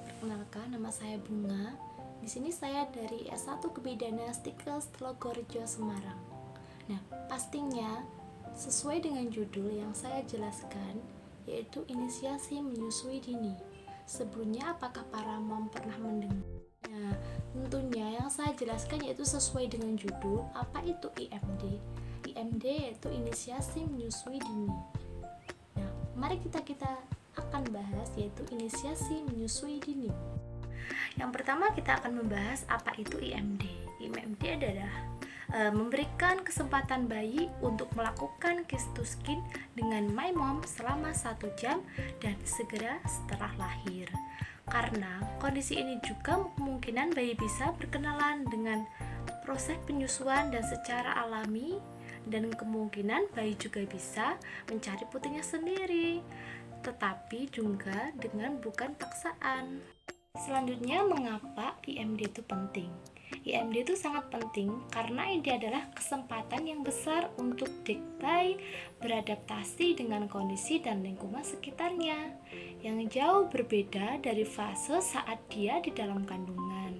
Perkenalkan, nama saya Bunga. Di sini saya dari S1 Kebidana Stikes Telogorejo Semarang. Nah, pastinya sesuai dengan judul yang saya jelaskan, yaitu inisiasi menyusui dini. Sebelumnya, apakah para mom pernah mendengar? Nah, tentunya yang saya jelaskan yaitu sesuai dengan judul, apa itu IMD? IMD yaitu inisiasi menyusui dini. Nah, mari kita akan bahas yaitu inisiasi menyusui dini. Yang pertama kita akan membahas apa itu IMD. IMD adalah memberikan kesempatan bayi untuk melakukan kiss to skin dengan my mom selama 1 jam dan segera setelah lahir. Karena kondisi ini juga kemungkinan bayi bisa berkenalan dengan proses penyusuan dan secara alami, dan kemungkinan bayi juga bisa mencari putingnya sendiri, tetapi juga dengan bukan paksaan. Selanjutnya, mengapa IMD itu penting? IMD itu sangat penting karena ini adalah kesempatan yang besar untuk bayi beradaptasi dengan kondisi dan lingkungan sekitarnya yang jauh berbeda dari fase saat dia di dalam kandungan.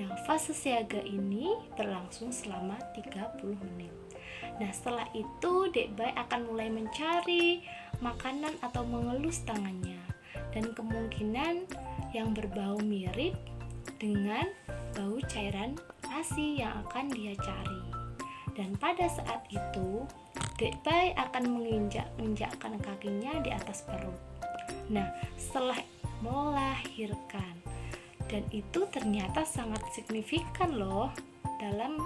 Nah, fase siaga ini berlangsung selama 30 menit. Nah, setelah itu bayi akan mulai mencari makanan atau mengelus tangannya, dan kemungkinan yang berbau mirip dengan bau cairan ASI yang akan dia cari. Dan pada saat itu, bayi akan menginjakkan kakinya di atas perut. Nah, setelah melahirkan, dan itu ternyata sangat signifikan loh dalam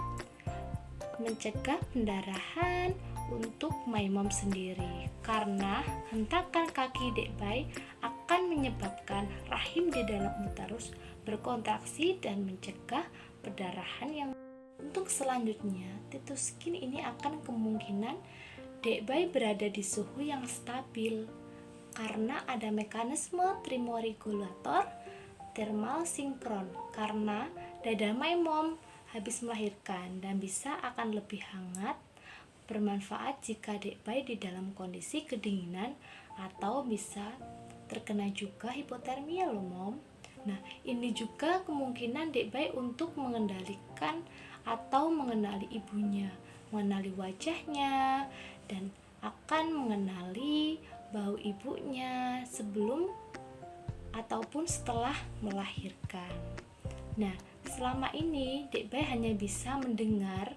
mencegah pendarahan untuk my mom sendiri, karena hentakan kaki bayi akan menyebabkan rahim di dalam uterus berkontraksi dan mencegah perdarahan yang. Untuk selanjutnya, titus skin ini akan kemungkinan bayi berada di suhu yang stabil karena ada mekanisme termoregulator thermal sinkron, karena dada my mom habis melahirkan dan bisa akan lebih hangat, bermanfaat jika bayi di dalam kondisi kedinginan atau bisa terkena juga hipotermia loh mom. Nah, ini juga kemungkinan bayi untuk mengendalikan atau mengenali ibunya, mengenali wajahnya, dan akan mengenali bau ibunya sebelum ataupun setelah melahirkan. Nah, selama ini bayi hanya bisa mendengar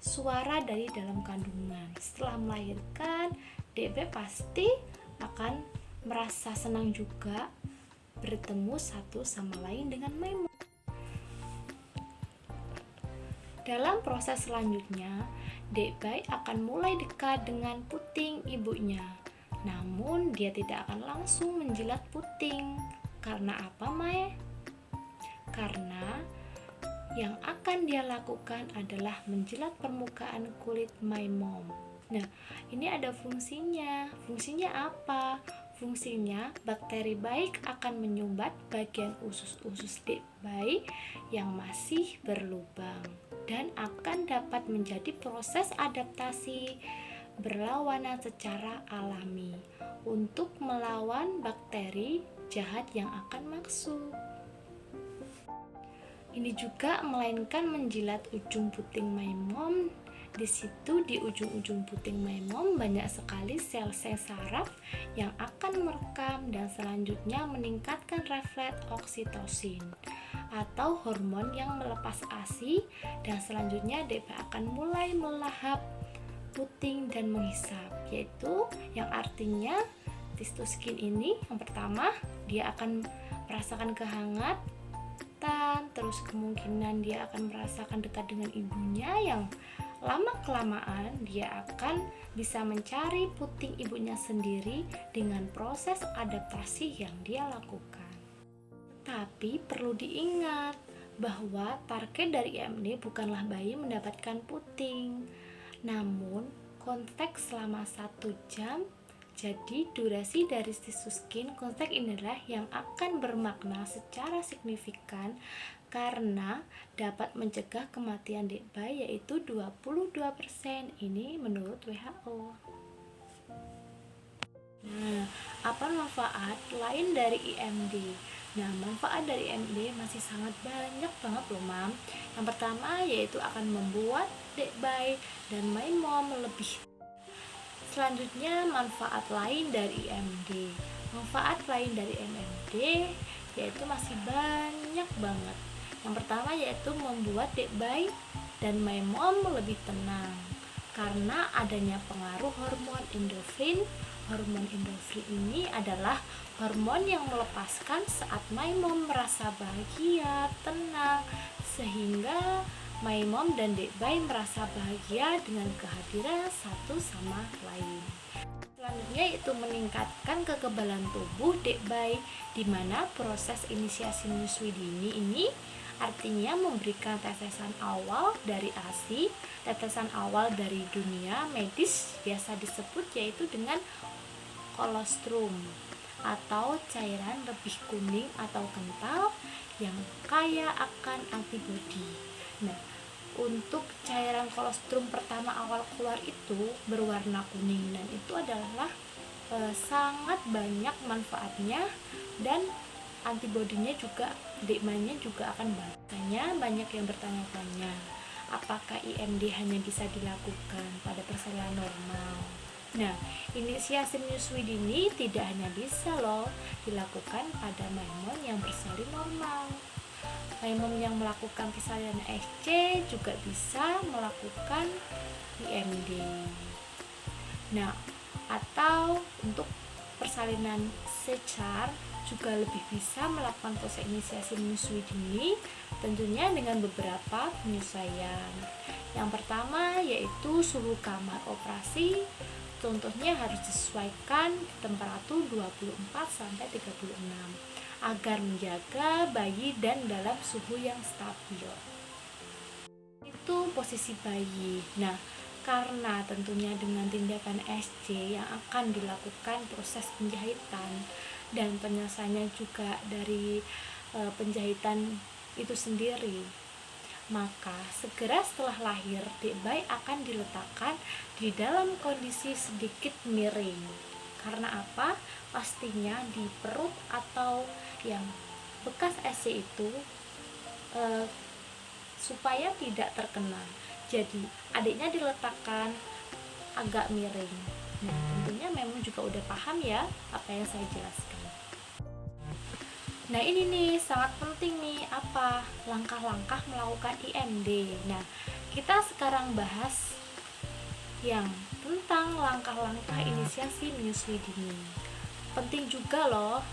suara dari dalam kandungan. Setelah melahirkan, bayi pasti akan merasa senang juga bertemu satu sama lain dengan my mom. Dalam proses selanjutnya, bayi akan mulai dekat dengan puting ibunya. Namun dia tidak akan langsung menjilat puting. Karena apa, Mae? Karena yang akan dia lakukan adalah menjilat permukaan kulit my mom. Nah, ini ada fungsinya. Fungsinya apa? Fungsinya, bakteri baik akan menyumbat bagian usus-usus bayi yang masih berlubang dan akan dapat menjadi proses adaptasi berlawanan secara alami untuk melawan bakteri jahat yang akan masuk. Ini juga melainkan menjilat ujung puting my mom. Di situ di ujung-ujung puting my mom banyak sekali sel-sel saraf yang akan merekam dan selanjutnya meningkatkan refleks oksitosin atau hormon yang melepas ASI, dan selanjutnya bayi akan mulai melahap puting dan menghisap, yaitu yang artinya titus skin ini yang pertama dia akan merasakan kehangatan, terus kemungkinan dia akan merasakan dekat dengan ibunya, yang lama-kelamaan dia akan bisa mencari puting ibunya sendiri dengan proses adaptasi yang dia lakukan. Tapi perlu diingat bahwa target dari IMD bukanlah bayi mendapatkan puting, namun konteks selama 1 jam. Jadi durasi dari titus skin konteks inilah yang akan bermakna secara signifikan karena dapat mencegah kematian bayi yaitu 22%. Ini menurut WHO. Nah, apa manfaat lain dari IMD? Nah, manfaat dari IMD masih sangat banyak banget loh, Mam. Yang pertama yaitu akan membuat dek bayi dan my mom lebih. Selanjutnya, manfaat lain dari IMD. Manfaat lain dari IMD yaitu masih banyak banget. Yang pertama yaitu membuat dek bayi dan my mom lebih tenang karena adanya pengaruh hormon endorfin. Hormon endorfin ini adalah hormon yang melepaskan saat my mom merasa bahagia, tenang, sehingga my mom dan dek bayi merasa bahagia dengan kehadiran satu sama lain. Selanjutnya itu meningkatkan kekebalan tubuh dek bayi, di mana proses inisiasi menyusui dini ini artinya memberikan tetesan awal dari ASI, tetesan awal dari dunia medis biasa disebut yaitu dengan kolostrum atau cairan lebih kuning atau kental yang kaya akan antibodi. Nah, untuk cairan kolostrum pertama awal keluar itu berwarna kuning dan itu adalah sangat banyak manfaatnya dan antibodinya juga, dekmannya juga akan banyak. Banyak yang bertanya-tanya, apakah IMD hanya bisa dilakukan pada persalinan normal? Nah, inisiasi menyusui dini tidak hanya bisa loh dilakukan pada maimon yang bersalin normal. Maimon yang melakukan persalinan SC juga bisa melakukan IMD. Nah, atau untuk persalinan secar juga lebih bisa melakukan proses inisiasi menyusui dini, tentunya dengan beberapa penyesuaian. Yang pertama yaitu suhu kamar operasi, contohnya harus disesuaikan temperatur 24-36 agar menjaga bayi dan dalam suhu yang stabil. Itu posisi bayi. Nah, karena tentunya dengan tindakan SC yang akan dilakukan proses penjahitan dan penyelesaiannya juga dari penjahitan itu sendiri, maka segera setelah lahir dek bayi akan diletakkan di dalam kondisi sedikit miring. Karena apa? Pastinya di perut atau yang bekas SC itu supaya tidak terkena, jadi adiknya diletakkan agak miring. Nah, tentunya memang juga udah paham ya apa yang saya jelaskan. Nah, ini nih sangat penting nih, apa langkah-langkah melakukan IMD. Nah, kita sekarang bahas yang tentang langkah-langkah inisiasi menyusui dini. Penting juga loh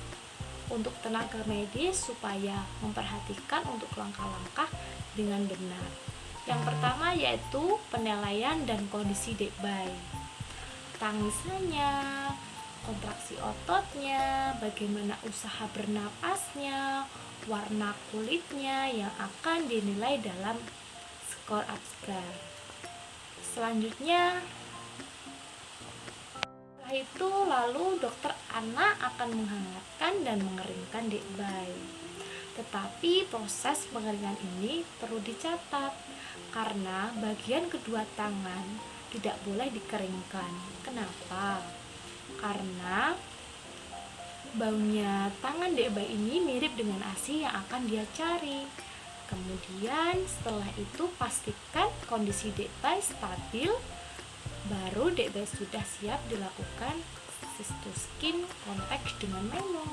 untuk tenaga medis supaya memperhatikan untuk langkah-langkah dengan benar. Yang pertama yaitu penilaian dan kondisi dek bayi, tangisannya, kontraksi ototnya, bagaimana usaha bernapasnya, warna kulitnya yang akan dinilai dalam skor Apgar. Selanjutnya, setelah itu lalu dokter anak akan menghangatkan dan mengeringkan dek bayi. Tetapi proses pengeringan ini perlu dicatat karena bagian kedua tangan tidak boleh dikeringkan. Kenapa? Karena baunya tangan dek bayi ini mirip dengan ASI yang akan dia cari. Kemudian setelah itu pastikan kondisi dek bayi stabil, baru dek bayi sudah siap dilakukan cystoskin konteks dengan memom.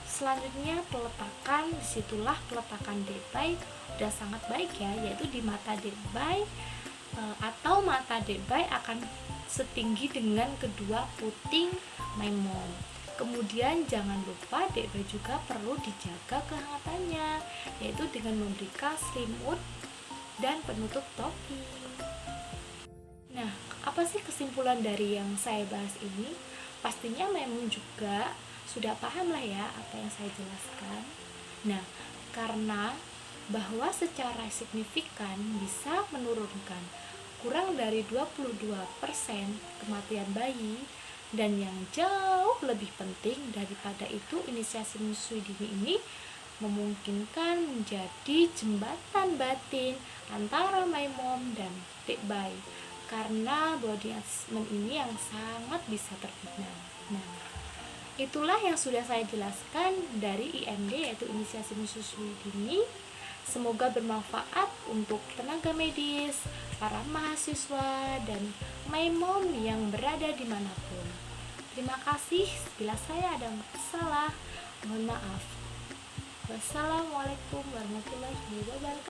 Selanjutnya peletakan, disitulah peletakan dek bayi udah sangat baik ya, yaitu di mata dek bayi atau mata dek bayi akan setinggi dengan kedua puting memom. Kemudian jangan lupa dek bayi juga perlu dijaga kehangatannya, yaitu dengan memberikan selimut dan penutup topi. Nah, apa sih kesimpulan dari yang saya bahas ini? Pastinya memang juga sudah paham lah ya apa yang saya jelaskan. Nah, karena bahwa secara signifikan bisa menurunkan kurang dari 22% kematian bayi, dan yang jauh lebih penting daripada itu, inisiasi menyusui dini ini memungkinkan menjadi jembatan batin antara my mom dan dek bayi karena body adjustment ini yang sangat bisa terbina. Nah, Itulah yang sudah saya jelaskan dari IMD, yaitu Inisiasi Menyusui Dini. Semoga bermanfaat untuk tenaga medis, para mahasiswa, dan my mom yang berada dimanapun. Terima kasih. Bila saya ada salah, mohon maaf. Wassalamualaikum warahmatullahi wabarakatuh.